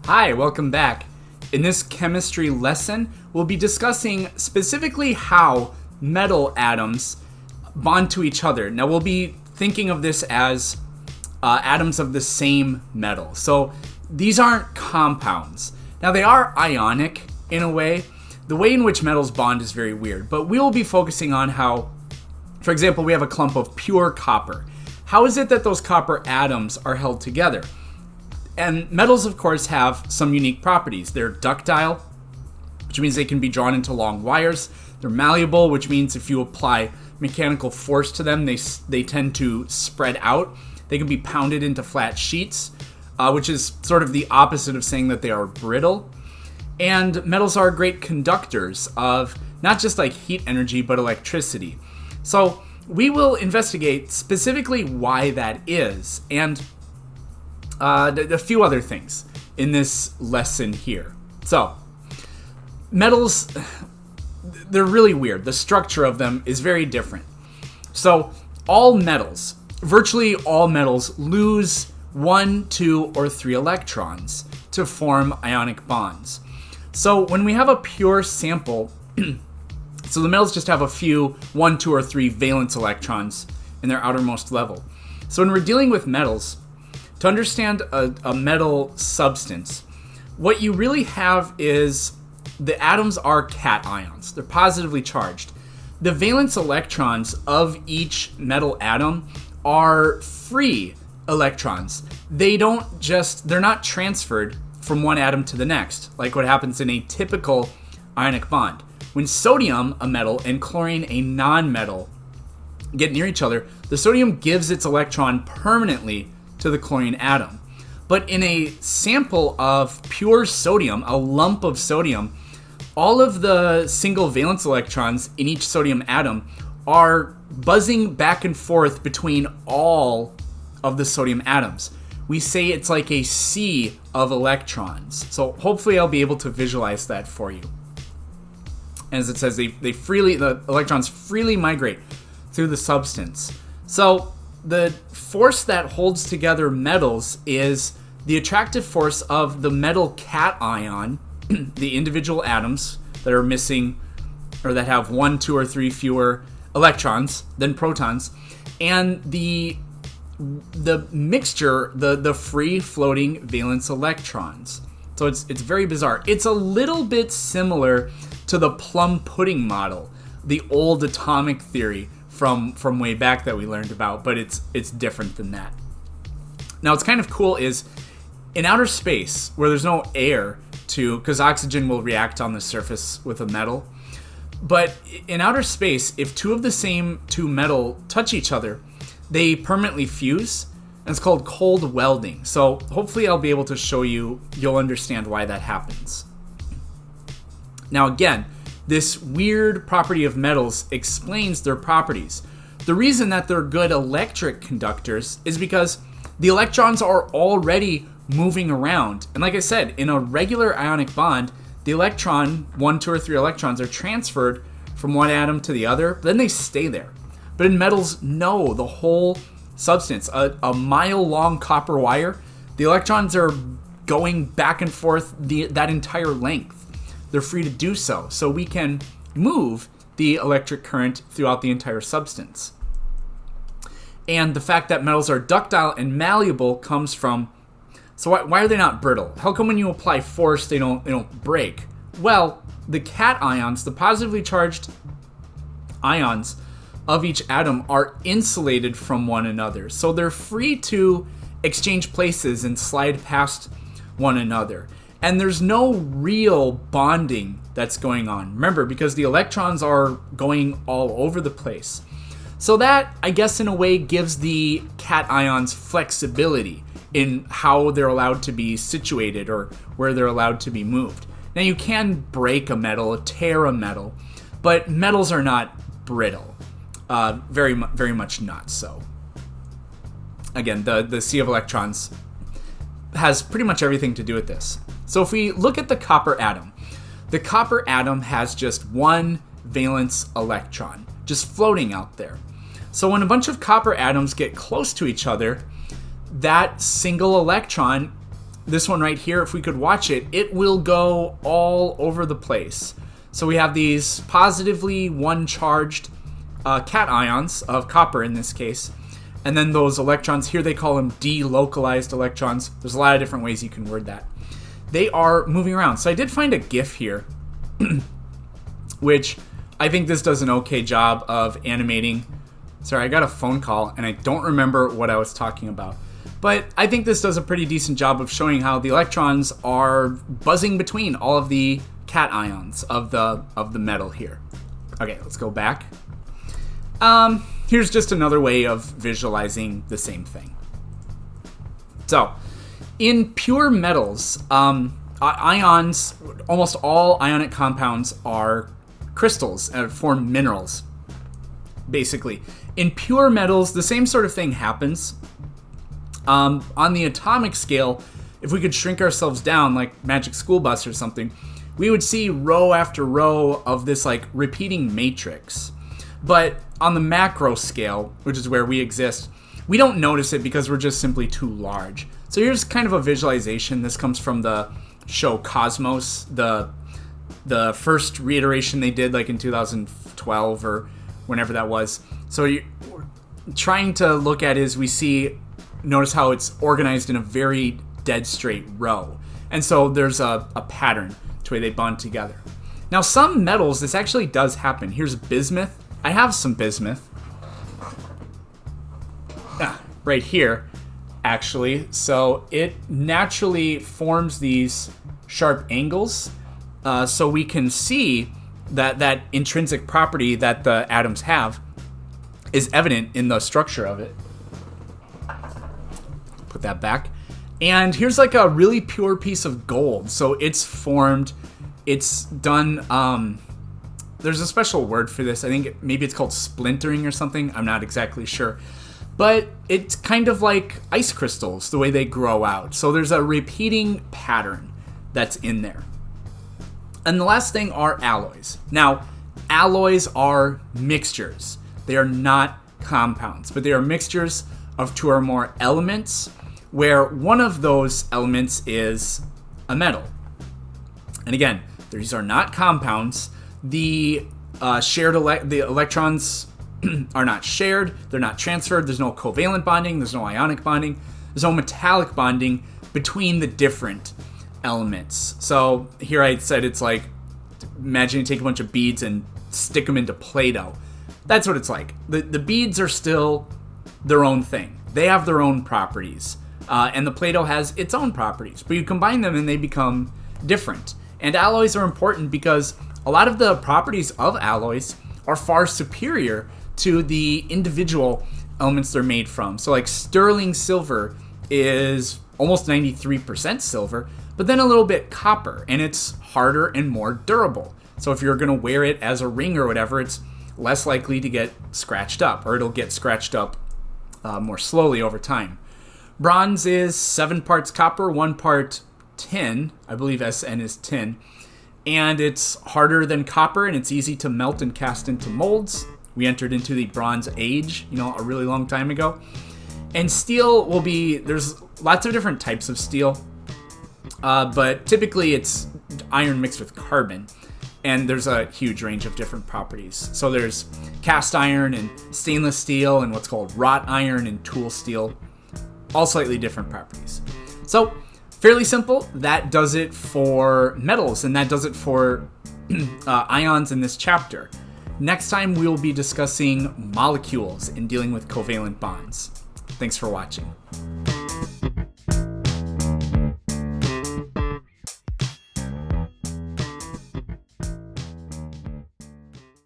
Hi, welcome back. In this chemistry lesson, we'll be discussing specifically how metal atoms bond to each other. Now, we'll be thinking of this as atoms of the same metal. So these aren't compounds. Now, they are ionic in a way. The way in which metals bond is very weird, but we will be focusing on how, for example, we have a clump of pure copper. How is it that those copper atoms are held together? And metals, of course, have some unique properties. They're ductile, which means they can be drawn into long wires. They're malleable, which means if you apply mechanical force to them, they tend to spread out. They can be pounded into flat sheets, which is sort of the opposite of saying that they are brittle. And metals are great conductors of not just like heat energy, but electricity. So we will investigate specifically why that is, and a few other things in this lesson here. So, metals, they're really weird. The structure of them is very different. So, virtually all metals lose 1, 2, or 3 electrons to form ionic bonds. So, when we have a pure sample, so the metals just have a few 1, 2, or 3 valence electrons in their outermost level. So, when we're dealing with metals, to understand a metal substance, what you really have is the atoms are cations. They're positively charged. The valence electrons of each metal atom are free electrons. They're not transferred from one atom to the next, like what happens in a typical ionic bond. When sodium, a metal, and chlorine, a non-metal, get near each other, the sodium gives its electron permanently to the chlorine atom. But in a sample of pure sodium, a lump of sodium, all of the single valence electrons in each sodium atom are buzzing back and forth between all of the sodium atoms. We say it's like a sea of electrons. So hopefully I'll be able to visualize that for you. As it says, the electrons freely migrate through the substance. So the force that holds together metals is the attractive force of the metal cation, the individual atoms that are missing or that have 1, 2, or 3 fewer electrons than protons, and the mixture, the free floating valence electrons. So it's very bizarre. It's a little bit similar to the plum pudding model, the old atomic theory from way back that we learned about, but it's different than that. Now, what's kind of cool is in outer space, where there's no air because oxygen will react on the surface with a metal, but in outer space, if two of the same two metal touch each other, they permanently fuse, and it's called cold welding. So hopefully I'll be able to show you'll understand why that happens. Now again, this weird property of metals explains their properties. The reason that they're good electric conductors is because the electrons are already moving around. And like I said, in a regular ionic bond, the electron, 1, 2, or 3 electrons, are transferred from one atom to the other, but then they stay there. But in metals, no, the whole substance, a mile-long copper wire, the electrons are going back and forth that entire length. They're free to do so. So we can move the electric current throughout the entire substance. And the fact that metals are ductile and malleable comes from, so why are they not brittle? How come when you apply force they don't break? Well, the cations, the positively charged ions of each atom, are insulated from one another. So they're free to exchange places and slide past one another. And there's no real bonding that's going on. Remember, because the electrons are going all over the place. So that, I guess, in a way, gives the cations flexibility in how they're allowed to be situated or where they're allowed to be moved. Now, you can break a metal, tear a metal, but metals are not brittle. Very much not so. Again, the sea of electrons has pretty much everything to do with this. So if we look at the copper atom has just 1 valence electron, just floating out there. So when a bunch of copper atoms get close to each other, that single electron this one right here, if we could watch it, it will go all over the place. So we have these positively one-charged cations of copper in this case. And then those electrons, here they call them delocalized electrons. There's a lot of different ways you can word that. They are moving around. So I did find a GIF here, which I think this does an okay job of animating. Sorry, I got a phone call and I don't remember what I was talking about. But I think this does a pretty decent job of showing how the electrons are buzzing between all of the cations of the metal here. Okay, let's go back. Here's just another way of visualizing the same thing. So, in pure metals, ions, almost all ionic compounds are crystals, form minerals, basically. In pure metals, the same sort of thing happens. On the atomic scale, if we could shrink ourselves down like Magic School Bus or something, we would see row after row of this like repeating matrix. But on the macro scale, which is where we exist, we don't notice it because we're just simply too large. So here's kind of a visualization. This comes from the show Cosmos, the first reiteration they did like in 2012 or whenever that was. So trying to look at is notice how it's organized in a very dead straight row. And so there's a pattern to the way they bond together. Now some metals, this actually does happen. Here's bismuth. I have some bismuth. Right here, actually. So it naturally forms these sharp angles. So we can see that intrinsic property that the atoms have is evident in the structure of it. Put that back. And here's like a really pure piece of gold. So it's formed, it's done, there's a special word for this. I think maybe it's called splintering or something. I'm not exactly sure. But it's kind of like ice crystals, the way they grow out. So there's a repeating pattern that's in there. And the last thing are alloys. Now, alloys are mixtures. They are not compounds, but they are mixtures of two or more elements, where one of those elements is a metal. And again, these are not compounds. The electrons are not shared. They're not transferred. There's no covalent bonding. There's no ionic bonding. There's no metallic bonding between the different elements. So here I said it's like, imagine you take a bunch of beads and stick them into Play-Doh. That's what it's like. The beads are still their own thing. They have their own properties. And the Play-Doh has its own properties. But you combine them and they become different. And alloys are important because a lot of the properties of alloys are far superior to the individual elements they're made from. So like sterling silver is almost 93% silver, but then a little bit copper, and it's harder and more durable. So if you're going to wear it as a ring or whatever, it's less likely to get scratched up, or it'll get scratched up more slowly over time. Bronze is 7 parts copper, 1 part tin. I believe SN is tin. And it's harder than copper, and it's easy to melt and cast into molds. We entered into the Bronze Age, a really long time ago. And steel there's lots of different types of steel, but typically it's iron mixed with carbon. And there's a huge range of different properties. So there's cast iron and stainless steel and what's called wrought iron and tool steel. All slightly different properties. So fairly simple. That does it for metals, and that does it for ions in this chapter. Next time we will be discussing molecules and dealing with covalent bonds. Thanks for watching.